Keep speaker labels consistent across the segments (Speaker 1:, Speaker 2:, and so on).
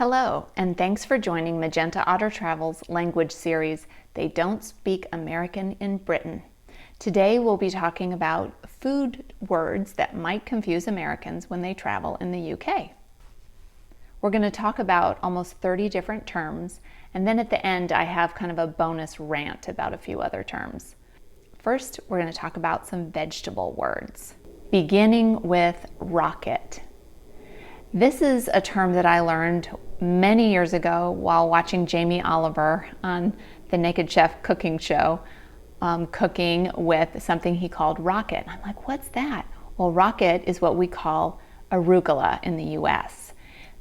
Speaker 1: Hello, and thanks for joining Magenta Otter Travel's language series, They Don't Speak American in Britain. Today we'll be talking about food words that might confuse Americans when they travel in the UK. We're going to talk about almost 30 different terms, and then at the end I have kind of a bonus rant about a few other terms. First, we're going to talk about some vegetable words, beginning with rocket. This is a term that I learned many years ago while watching Jamie Oliver on the Naked Chef cooking show, cooking with something he called rocket. I'm like, what's that? Well, rocket is what we call arugula in the US.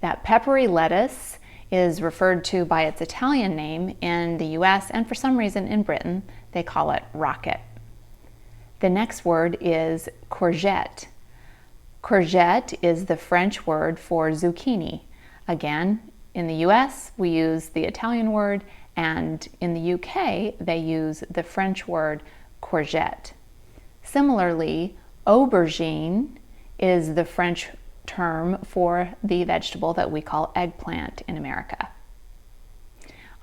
Speaker 1: That peppery lettuce is referred to by its Italian name in the US, and for some reason in Britain, they call it rocket. The next word is courgette. Courgette is the French word for zucchini. Again, in the US, we use the Italian word, and in the UK, they use the French word courgette. Similarly, aubergine is the French term for the vegetable that we call eggplant in America.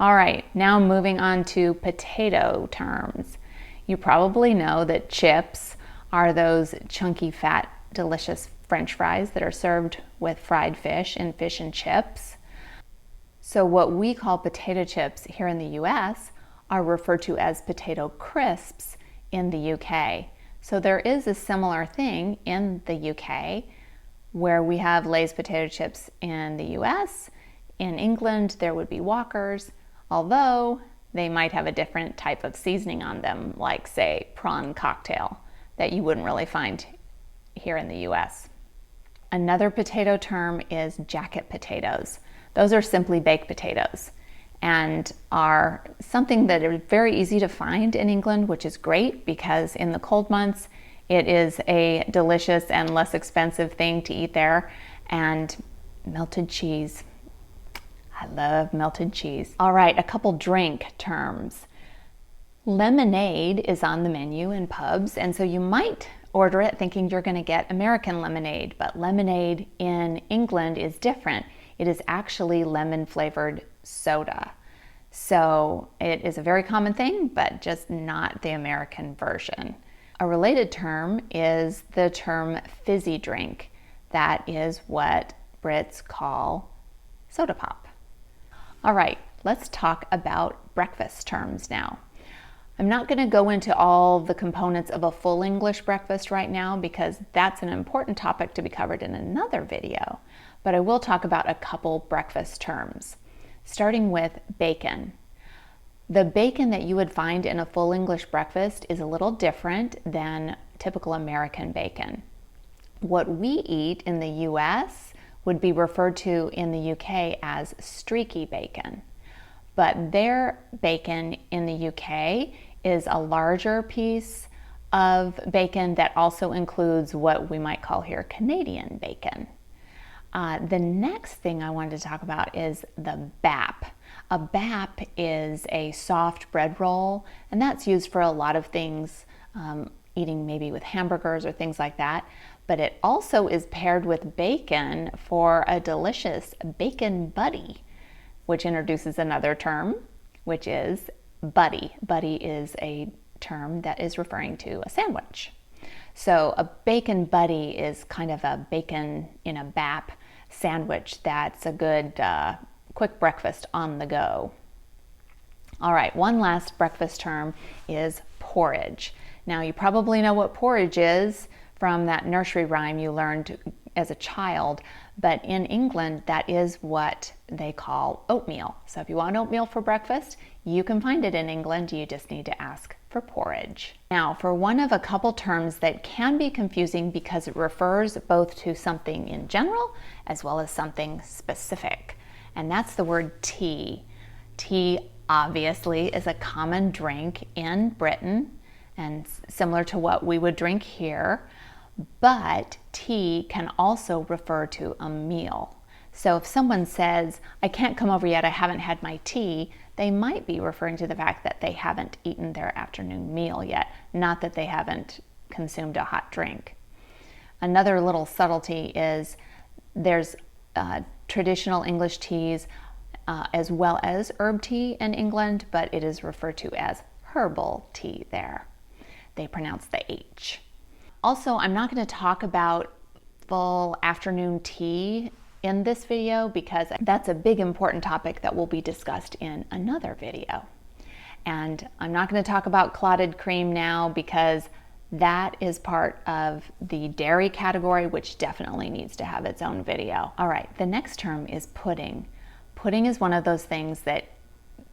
Speaker 1: All right, now moving on to potato terms. You probably know that chips are those chunky, fat, delicious French fries that are served with fried fish and fish and chips. So what we call potato chips here in the US are referred to as potato crisps in the UK. So there is a similar thing in the UK where we have Lay's potato chips in the US. In England, there would be Walkers, although they might have a different type of seasoning on them, like say prawn cocktail, that you wouldn't really find here in the US. Another potato term is jacket potatoes. Those are simply baked potatoes and are something that are very easy to find in England, which is great because in the cold months it is a delicious and less expensive thing to eat there. And melted cheese. I love melted cheese. All right, a couple drink terms. Lemonade is on the menu in pubs, and so you might order it thinking you're going to get American lemonade, but lemonade in England is different. It is actually lemon flavored soda. So it is a very common thing, but just not the American version. A related term is the term fizzy drink. That is what Brits call soda pop. All right, let's talk about breakfast terms now. I'm not going to go into all the components of a full English breakfast right now because that's an important topic to be covered in another video, but I will talk about a couple breakfast terms, starting with bacon. The bacon that you would find in a full English breakfast is a little different than typical American bacon. What we eat in the US would be referred to in the UK as streaky bacon. But their bacon in the UK is a larger piece of bacon that also includes what we might call here Canadian bacon. The next thing I wanted to talk about is the bap. A bap is a soft bread roll, and that's used for a lot of things, eating maybe with hamburgers or things like that. But it also is paired with bacon for a delicious bacon buddy, which introduces another term, which is buddy. Buddy is a term that is referring to a sandwich. So a bacon buddy is kind of a bacon in a bap sandwich that's a good quick breakfast on the go. All right, one last breakfast term is porridge. Now you probably know what porridge is from that nursery rhyme you learned as a child, but in England that is what they call oatmeal. So if you want oatmeal for breakfast, you can find it in England. You just need to ask for porridge. Now for one of a couple terms that can be confusing because it refers both to something in general as well as something specific, and that's the word tea. Tea obviously is a common drink in Britain and similar to what we would drink here. But tea can also refer to a meal. So if someone says, I can't come over yet, I haven't had my tea, they might be referring to the fact that they haven't eaten their afternoon meal yet, not that they haven't consumed a hot drink. Another little subtlety is there's traditional English teas as well as herb tea in England, but it is referred to as herbal tea there. They pronounce the H. Also, I'm not going to talk about full afternoon tea in this video because that's a big important topic that will be discussed in another video. And I'm not going to talk about clotted cream now because that is part of the dairy category, which definitely needs to have its own video. All right, the next term is pudding. Pudding is one of those things that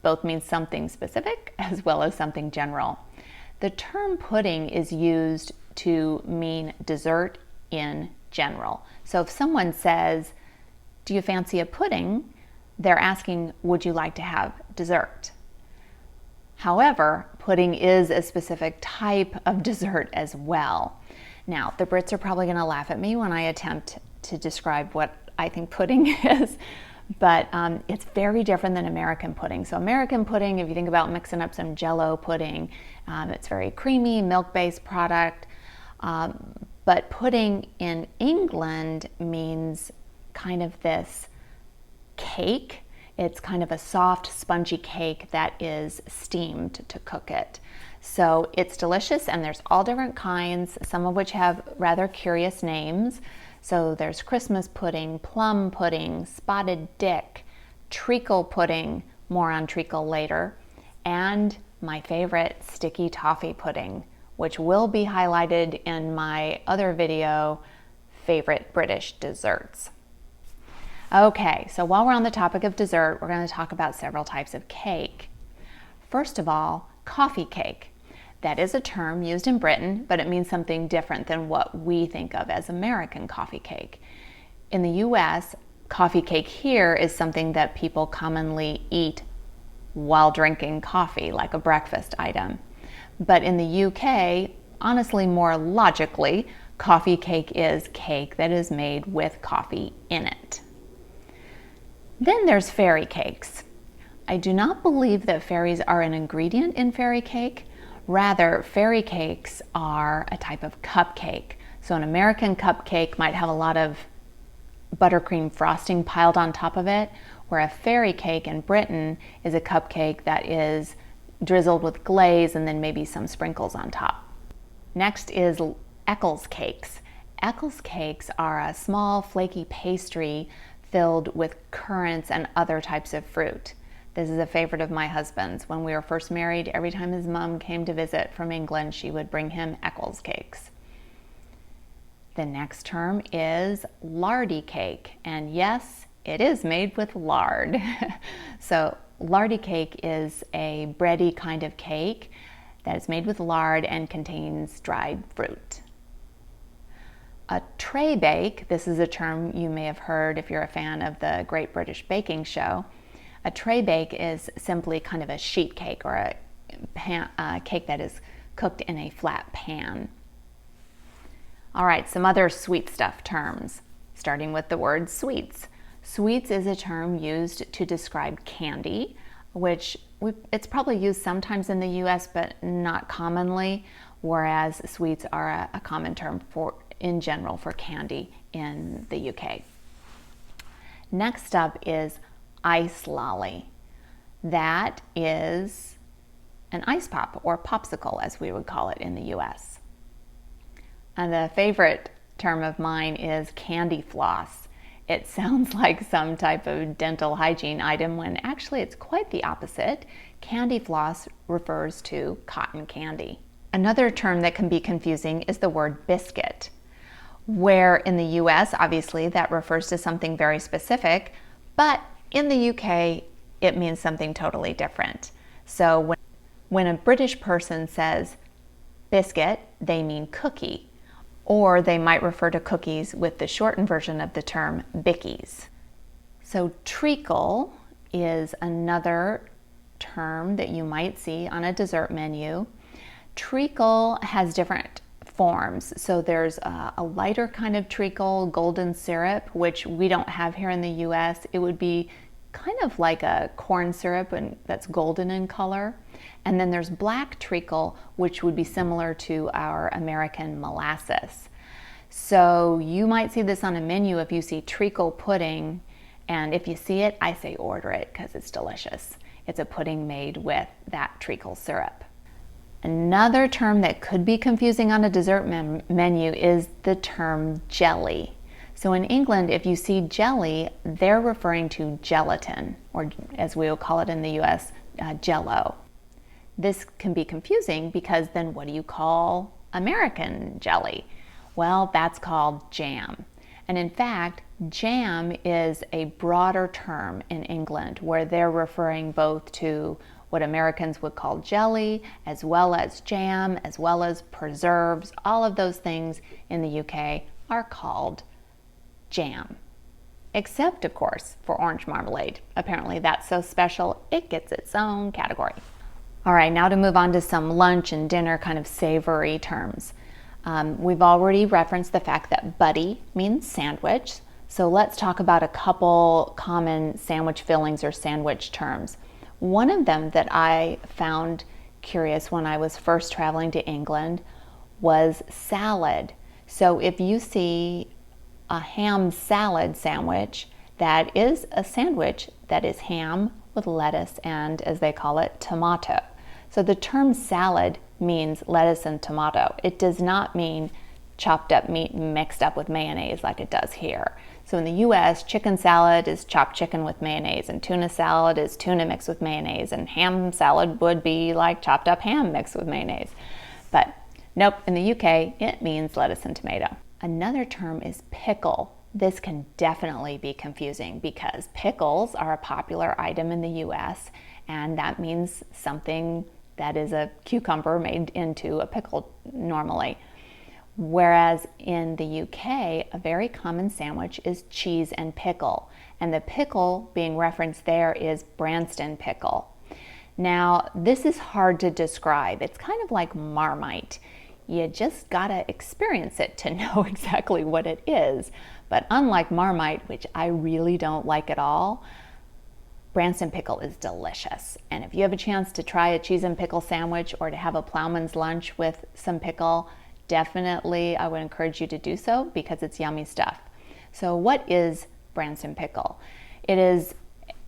Speaker 1: both means something specific as well as something general. The term pudding is used to mean dessert in general. So if someone says, "Do you fancy a pudding?" they're asking, "Would you like to have dessert?" However, pudding is a specific type of dessert as well. Now, the Brits are probably going to laugh at me when I attempt to describe what I think pudding is, but it's very different than American pudding. So American pudding, if you think about mixing up some Jell-O pudding, it's very creamy, milk-based product. But pudding in England means kind of this cake. It's kind of a soft, spongy cake that is steamed to cook it. So it's delicious, and there's all different kinds, some of which have rather curious names. So there's Christmas pudding, plum pudding, spotted dick, treacle pudding, more on treacle later, and my favorite, sticky toffee pudding, which will be highlighted in my other video, favorite British desserts. Okay, so while we're on the topic of dessert, we're going to talk about several types of cake. First of all, coffee cake. That is a term used in Britain, but it means something different than what we think of as American coffee cake. In the US, coffee cake here is something that people commonly eat while drinking coffee, like a breakfast item. But in the UK, honestly, more logically, coffee cake is cake that is made with coffee in it. Then there's fairy cakes. I do not believe that fairies are an ingredient in fairy cake. Rather, fairy cakes are a type of cupcake. So an American cupcake might have a lot of buttercream frosting piled on top of it, where a fairy cake in Britain is a cupcake that is drizzled with glaze and then maybe some sprinkles on top. Next is Eccles cakes. Eccles cakes are a small flaky pastry filled with currants and other types of fruit. This is a favorite of my husband's. When we were first married, every time his mom came to visit from England, she would bring him Eccles cakes. The next term is lardy cake, and yes, it is made with lard. So lardy cake is a bready kind of cake that is made with lard and contains dried fruit. A tray bake, this is a term you may have heard if you're a fan of the Great British Baking Show. A tray bake is simply kind of a sheet cake or a cake that is cooked in a flat pan. All right, some other sweet stuff terms, starting with the word sweets. Sweets is a term used to describe candy, which it's probably used sometimes in the US, but not commonly, whereas sweets are a common term in general for candy in the UK. Next up is ice lolly. That is an ice pop or popsicle, as we would call it in the US. And the favorite term of mine is candy floss. It sounds like some type of dental hygiene item when actually it's quite the opposite. Candy floss refers to cotton candy. Another term that can be confusing is the word biscuit, where in the US, obviously, that refers to something very specific, but in the UK, it means something totally different. So when a British person says biscuit, they mean cookie, or they might refer to cookies with the shortened version of the term bickies. So treacle is another term that you might see on a dessert menu. Treacle has different forms. So there's a lighter kind of treacle, golden syrup, which we don't have here in the US. It would be kind of like a corn syrup and that's golden in color. And then there's black treacle, which would be similar to our American molasses. So you might see this on a menu if you see treacle pudding And if you see it, I say order it because it's delicious. It's a pudding made with that treacle syrup. Another term that could be confusing on a dessert menu is the term jelly. So in England, if you see jelly, they're referring to gelatin, or as we will call it in the US, Jell-O. This can be confusing because then what do you call American jelly? Well, that's called jam. And in fact, jam is a broader term in England where they're referring both to what Americans would call jelly, as well as jam, as well as preserves. All of those things in the UK are called jam. Except, of course, for orange marmalade. Apparently that's so special, it gets its own category. All right, now to move on to some lunch and dinner kind of savory terms. We've already referenced the fact that buddy means sandwich. So let's talk about a couple common sandwich fillings or sandwich terms. One of them that I found curious when I was first traveling to England was salad. So if you see a ham salad sandwich, that is a sandwich that is ham with lettuce and, as they call it, tomato. So the term salad means lettuce and tomato. It does not mean chopped up meat mixed up with mayonnaise like it does here. So in the US, chicken salad is chopped chicken with mayonnaise, and tuna salad is tuna mixed with mayonnaise, and ham salad would be like chopped up ham mixed with mayonnaise. But nope, in the UK, it means lettuce and tomato. Another term is pickle. This can definitely be confusing because pickles are a popular item in the US, and that means something that is a cucumber made into a pickle normally. Whereas in the UK, a very common sandwich is cheese and pickle. And the pickle being referenced there is Branston pickle. Now, this is hard to describe. It's kind of like Marmite. You just gotta experience it to know exactly what it is. But unlike Marmite, which I really don't like at all, Branston pickle is delicious. And if you have a chance to try a cheese and pickle sandwich or to have a plowman's lunch with some pickle, definitely I would encourage you to do so because it's yummy stuff. So what is Branston pickle? It is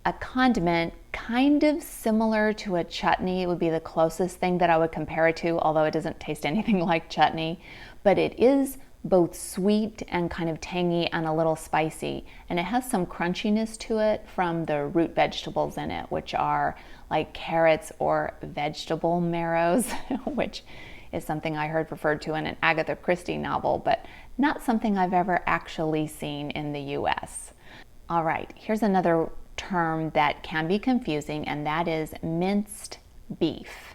Speaker 1: a condiment kind of similar to a chutney. It would be the closest thing that I would compare it to, although it doesn't taste anything like chutney. But it is both sweet and kind of tangy and a little spicy. And it has some crunchiness to it from the root vegetables in it, which are like carrots or vegetable marrows, which is something I heard referred to in an Agatha Christie novel, but not something I've ever actually seen in the US. All right, here's another term that can be confusing, and that is minced beef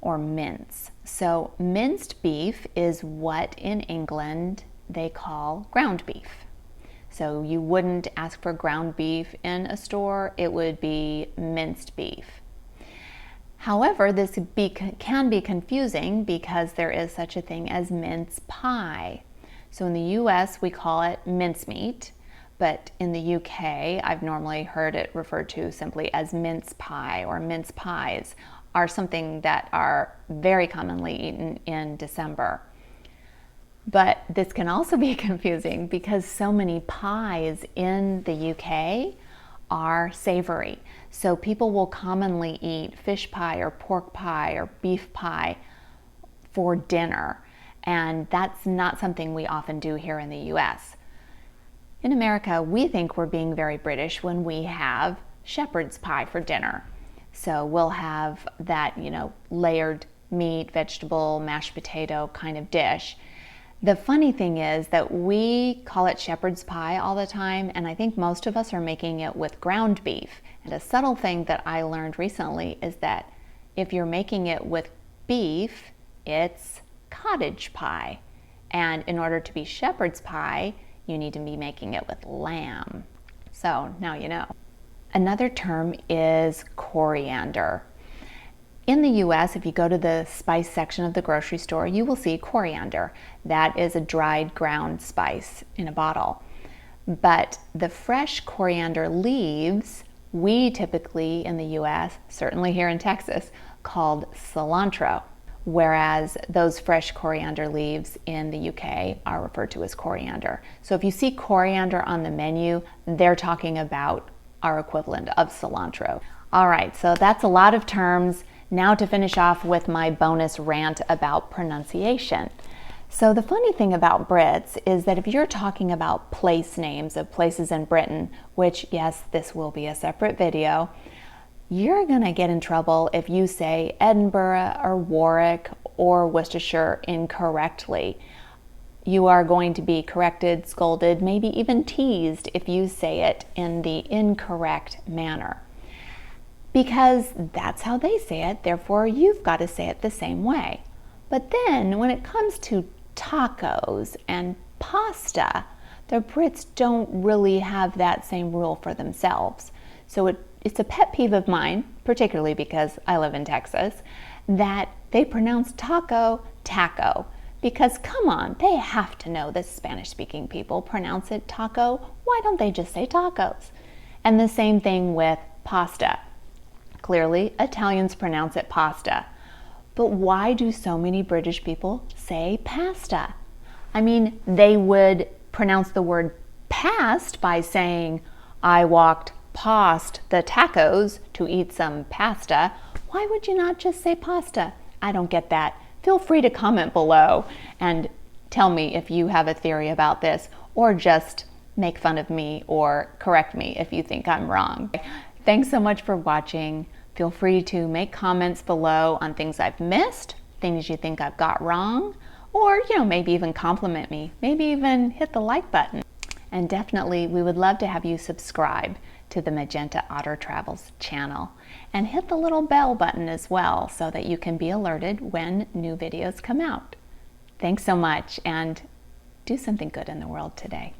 Speaker 1: or mince. So minced beef is what in England they call ground beef. So you wouldn't ask for ground beef in a store, it would be minced beef. However, this can be confusing because there is such a thing as mince pie. So in the US, we call it mincemeat, but in the UK, I've normally heard it referred to simply as mince pie, or mince pies are something that are very commonly eaten in December. But this can also be confusing because so many pies in the UK are savory. So people will commonly eat fish pie or pork pie or beef pie for dinner. And that's not something we often do here in the US. In America, we think we're being very British when we have shepherd's pie for dinner. So we'll have that, layered meat, vegetable, mashed potato kind of dish. The funny thing is that we call it shepherd's pie all the time, and I think most of us are making it with ground beef. And a subtle thing that I learned recently is that if you're making it with beef, it's cottage pie. And in order to be shepherd's pie, you need to be making it with lamb. So now you know. Another term is coriander. In the US, if you go to the spice section of the grocery store, you will see coriander. That is a dried ground spice in a bottle. But the fresh coriander leaves, we typically in the US, certainly here in Texas, called cilantro. whereas those fresh coriander leaves in the UK are referred to as coriander. So if you see coriander on the menu, they're talking about our equivalent of cilantro. All right, so that's a lot of terms. Now to finish off with my bonus rant about pronunciation. So the funny thing about Brits is that if you're talking about place names of places in Britain, which yes, this will be a separate video, you're gonna get in trouble if you say Edinburgh or Warwick or Worcestershire incorrectly. You are going to be corrected, scolded, maybe even teased if you say it in the incorrect manner. Because that's how they say it, therefore you've got to say it the same way. But then when it comes to tacos and pasta, the Brits don't really have that same rule for themselves. So it's a pet peeve of mine, particularly because I live in Texas, that they pronounce taco, taco. Because come on, they have to know that Spanish-speaking people pronounce it taco. Why don't they just say tacos? And the same thing with pasta. Clearly, Italians pronounce it pasta. But why do so many British people say pasta? I mean, they would pronounce the word past by saying, I walked past the tacos to eat some pasta. Why would you not just say pasta? I don't get that. Feel free to comment below and tell me if you have a theory about this, or just make fun of me or correct me if you think I'm wrong. Thanks so much for watching. Feel free to make comments below on things I've missed, things you think I've got wrong, or maybe even compliment me, maybe even hit the like button. And definitely we would love to have you subscribe to the Magenta Otter Travels channel and hit the little bell button as well so that you can be alerted when new videos come out. Thanks so much, and do something good in the world today.